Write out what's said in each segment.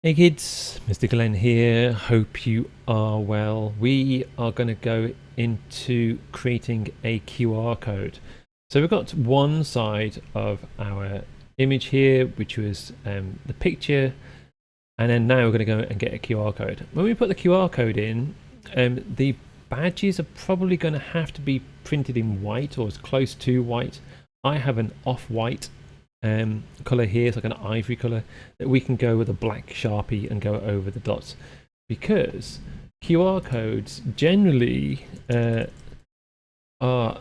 Hey kids, Mr. Glenn here. Hope you are well. We are going to go into creating a QR code. So we've got one side of our image here, which was the picture, and then now we're going to go and get a QR code. When we put the QR code in, the badges are probably going to have to be printed in white or as close to white. I have an off-white color here. It's like an ivory color that we can go with a black Sharpie and go over the dots, because QR codes generally are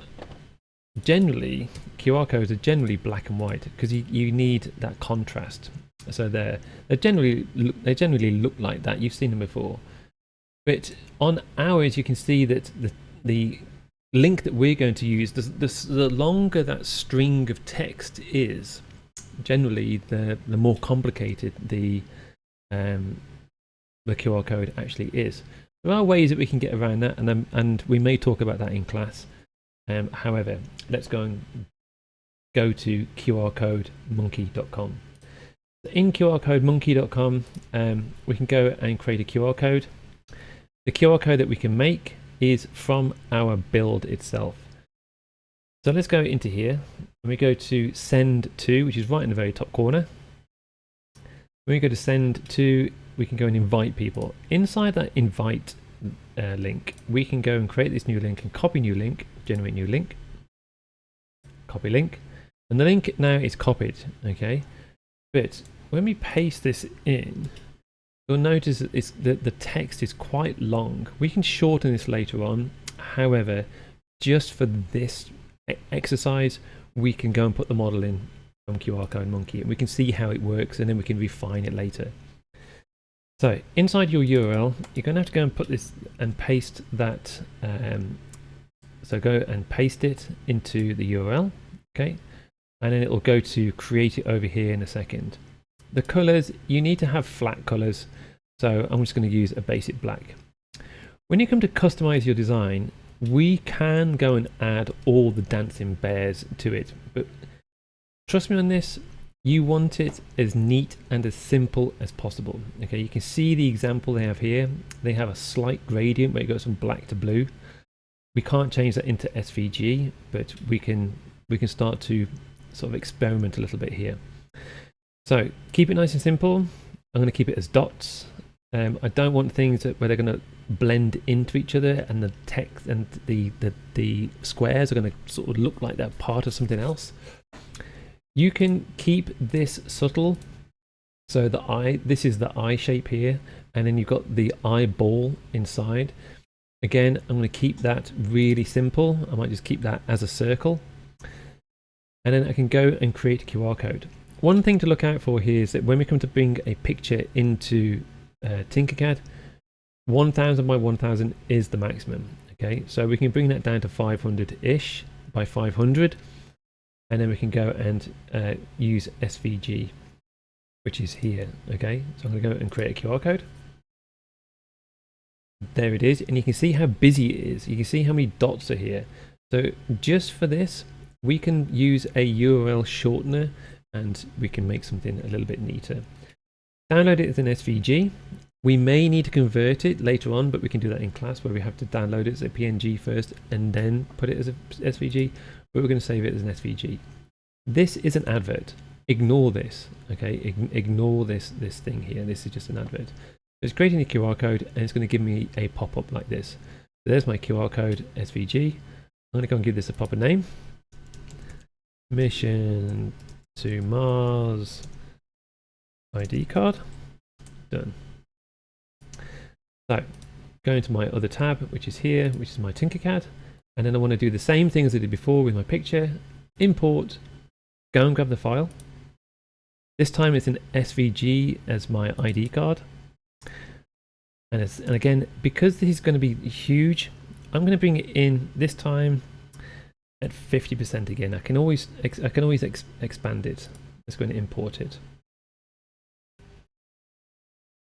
generally black and white, because you need that contrast. So they generally look like that. You've seen them before, but on ours you can see that the link that we're going to use, the longer that string of text is, generally the more complicated the QR code actually is. There are ways that we can get around that, and we may talk about that in class. However, let's go to qrcodemonkey.com. In qrcodemonkey.com, we can go and create a QR code. The QR code that we can make is from our build itself. So let's go into here and we go to send to, which is right in the very top corner. When we go to send to, we can go and invite people. Inside that invite link, we can go and create this new link and copy new link, generate new link, copy link, and the link now is copied. Okay, but when we paste this in, you'll notice that the text is quite long. We can shorten this later on. However, just for this exercise, we can go and put the model in from QR Code Monkey, and we can see how it works, and then we can refine it later. So inside your URL, you're going to have to go and put this and paste that. So go and paste it into the URL, okay, and then it will go to create it over here in a second. The colors, you need to have flat colors, so I'm just going to use a basic black. When you come to customize your design, we can go and add all the dancing bears to it, but trust me on this, you want it as neat and as simple as possible. Okay, you can see the example they have here. They have a slight gradient where it goes from black to blue. We can't change that into SVG, but we can start to sort of experiment a little bit here. So keep it nice and simple. I'm going to keep it as dots. I don't want things where they're going to blend into each other, and the text and the squares are going to sort of look like they're part of something else. You can keep this subtle. So this is the eye shape here, and then you've got the eyeball inside. Again, I'm going to keep that really simple. I might just keep that as a circle, and then I can go and create a QR code. One thing to look out for here is that when we come to bring a picture into Tinkercad, 1000 by 1000 is the maximum. Okay, so we can bring that down to 500-ish by 500, and then we can go and use SVG, which is here. Okay, so I'm going to go and create a QR code. There it is, and you can see how busy it is. You can see how many dots are here. So just for this, we can use a URL shortener, and we can make something a little bit neater. Download it as an SVG. We may need to convert it later on, but we can do that in class, where we have to download it as a PNG first and then put it as a SVG, but we're going to save it as an SVG. This is an advert. Ignore this, okay? Ignore this thing here. This is just an advert. It's creating a QR code, and it's going to give me a pop-up like this. So there's my QR code SVG. I'm going to go and give this a proper name. Mission to Mars ID card. Done. So go into my other tab, which is here, which is my Tinkercad, and then I want to do the same thing as I did before with my picture. Import, go and grab the file. This time it's an SVG as my ID card. And again, because this is going to be huge, I'm going to bring it in this time at 50% again. I can always expand it. Let's go and import it.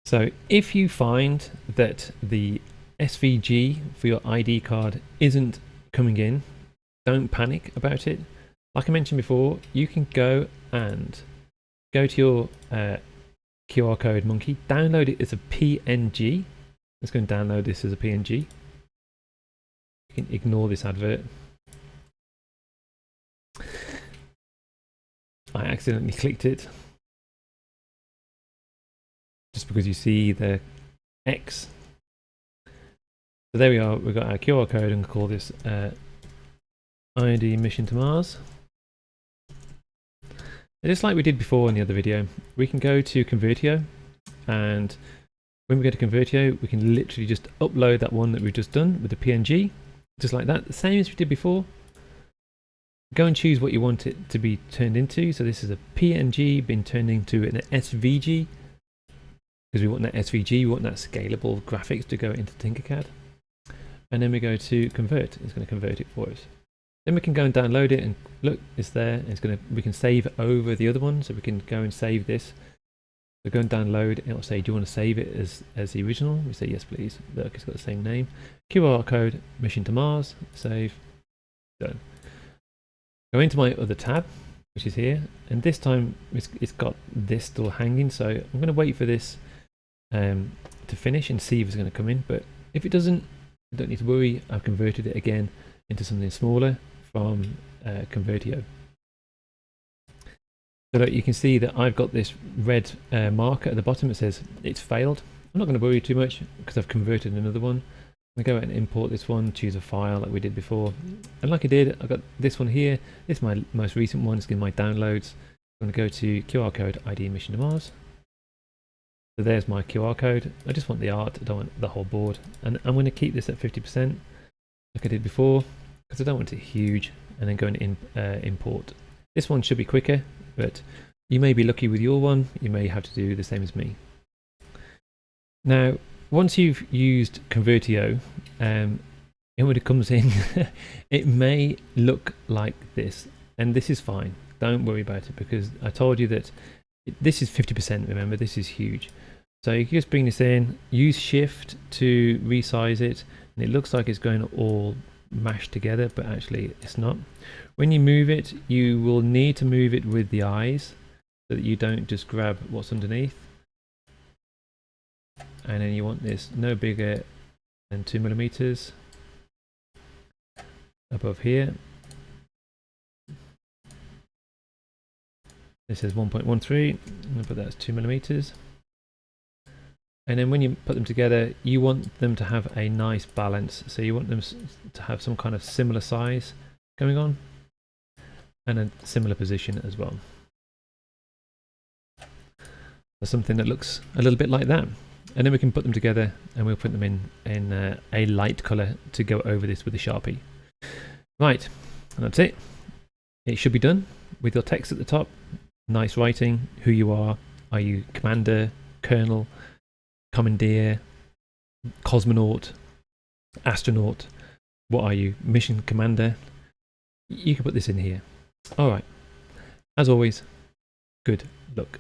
So if you find that the SVG for your ID card isn't coming in, don't panic about it. Like I mentioned before, you can go to your QR code monkey, download it as a PNG. Let's go and download this as a PNG. You can ignore this advert. I accidentally clicked it. Just because you see the X. So there we are, we've got our QR code and call this ID Mission to Mars. And just like we did before in the other video, we can go to Convertio, and when we go to Convertio, we can literally just upload that one that we've just done with the PNG, just like that, the same as we did before. Go and choose what you want it to be turned into. So this is a PNG being turned into an SVG, because we want that SVG, we want that scalable graphics to go into Tinkercad. And then we go to convert, it's going to convert it for us. Then we can go and download it, and look, it's there. It's going to, we can save over the other one, so we can go and save this. So go and download, it'll say, do you want to save it as the original? We say yes please. Look, it's got the same name. QR code, Mission to Mars, save, done. Go into my other tab, which is here, and this time it's got this still hanging, so I'm going to wait for this to finish and see if it's going to come in. But if it doesn't, you don't need to worry. I've converted it again into something smaller from Convertio. So that you can see that I've got this red marker at the bottom that says it's failed. I'm not going to worry too much because I've converted another one. I'm going to go out and import this one, choose a file like we did before. And like I did, I've got this one here. This is my most recent one. It's in my downloads. I'm going to go to QR code ID Mission to Mars. So there's my QR code. I just want the art, I don't want the whole board. And I'm going to keep this at 50% like I did before, because I don't want it huge, and then go and import. This one should be quicker, but you may be lucky with your one. You may have to do the same as me. Now, once you've used Convertio, and when it comes in, it may look like this, and this is fine. Don't worry about it, because I told you that this is 50%. Remember, this is huge. So you can just bring this in, use Shift to resize it, and it looks like it's going all mashed together, but actually it's not. When you move it, you will need to move it with the eyes so that you don't just grab what's underneath. And then you want this no bigger than 2 millimeters above here. This is 1.13. I'm going to put that as 2 millimeters. And then when you put them together, you want them to have a nice balance. So you want them to have some kind of similar size going on, and a similar position as well. So something that looks a little bit like that. And then we can put them together, and we'll put them in a light color to go over this with a Sharpie. Right, and that's it. It should be done with your text at the top. Nice writing, who you are. Are you commander, colonel, commandeer, cosmonaut, astronaut? What are you? Mission commander? You can put this in here. All right. As always, good luck.